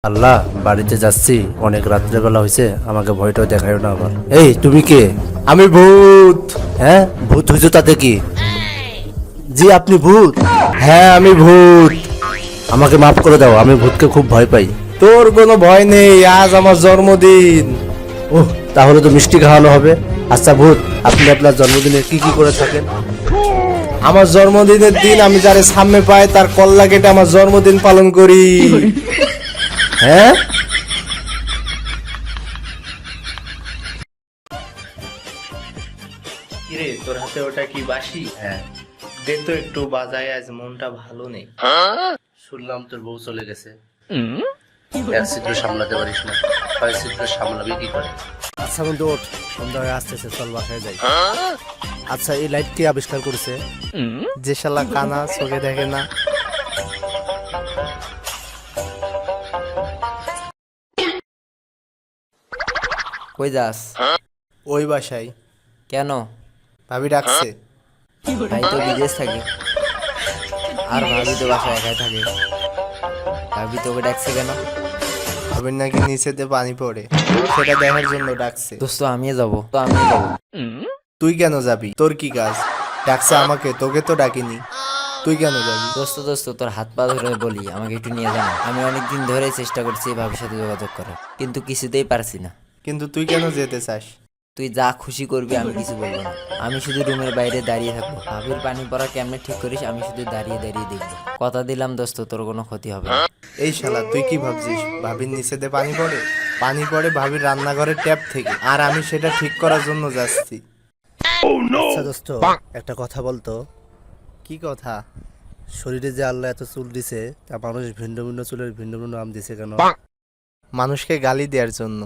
আল্লাহ, বাড়িতে যাচ্ছি, অনেক রাত্রেবেলা হয়েছে, আমাকে ভয়টাও দেখায় না আবার। এই তুমি কে? আমি ভূত। হ্যাঁ, ভূত হয়েছো তাতে কি? জি আপনি ভূত? হ্যাঁ আমি ভূত। আমাকে মাফ করে দাও, আমি ভূতকে খুব ভয় পাই। তোর কোনো ভয় নেই, আজ আমার জন্মদিন। ওহ, তাহলে তো মিষ্টি খাওয়ানো হবে। আচ্ছা ভূত, আপনি আপনার জন্মদিনে কি কি করে থাকেন? আমার জন্মদিনের দিন আমি যারে সামনে পাই তার কল্লা কেটে আমার জন্মদিন পালন করি। হ্যাঁ, কিরে, তোর হাতে ওটা কি বাঁশি? হ্যাঁ, দে তো একটু বাজায়, আজ মনটা ভালো নেই। শুনলাম তোর বউ চলে গেছে। এক ছিদ্র সামলাতে পারিস না, ছয় ছিদ্র সামলাবি কি করে? আচ্ছা বন্ধু ওঠ, সন্ধ্যা হয়ে আসতেছে, চল বাসায় যাই। আচ্ছা, এই লাইট কে আবিষ্কার করেছে? যে শালা কানা, চোখে দেখে না। কই যাস? ওই বাসায়। কেন? ভাবি ডাকছে। ভাই তো বিদেশ থাকে, আর ভাবি তো বাসায় একাই থাকে। ভাবি তোকে ডাকছে কেন? ভাবির নাকি নিচেতে পানি পড়ে, সেটা দেখার জন্য ডাকছে। দোস্ত আমিও যাবো, তো আমিও যাবো। তুই কেন যাবি? তোর কি কাজ? ডাকছে আমাকে, তোকে তো ডাকিনি। তুই কেন যাবি? দোস্ত দোস্ত তোর হাত পা ধরে বলি, আমাকে একটু নিয়ে যাবো। আমি অনেকদিন ধরে চেষ্টা করছি এই ভাবির সাথে যোগাযোগ করার, কিন্তু কিছুতেই পারছি না। কিন্তু তুই কেন যেতে চাস? তুই যা খুশি করবি, আমি কিছু বলবো না। আমি শুধু রুমের বাইরে দাঁড়িয়ে থাকবো। ভাবির পানি পড়া কেমনে ঠিক করিস, আমি শুধু দাঁড়িয়ে দাঁড়িয়ে দেখবো। কথা দিলাম দোস্ত, তোর কোনো ক্ষতি হবে না। এই শালা, তুই কি ভাবছিস ভাবির নিচেতে পানি পড়ে? পানি পড়ে ভাবির রান্নাঘরের ট্যাপ থেকে, আর আমি সেটা ঠিক করার জন্য যাচ্ছি। আচ্ছা দোস্ত, একটা কথা বলতো। কি কথা? শরীরে যে আল্লাহ এত চুল দিছে, তা মানুষ ভিন্ন ভিন্ন চুলের ভিন্ন ভিন্ন নাম দিছে কেন? মানুষকে গালি দেওয়ার জন্য।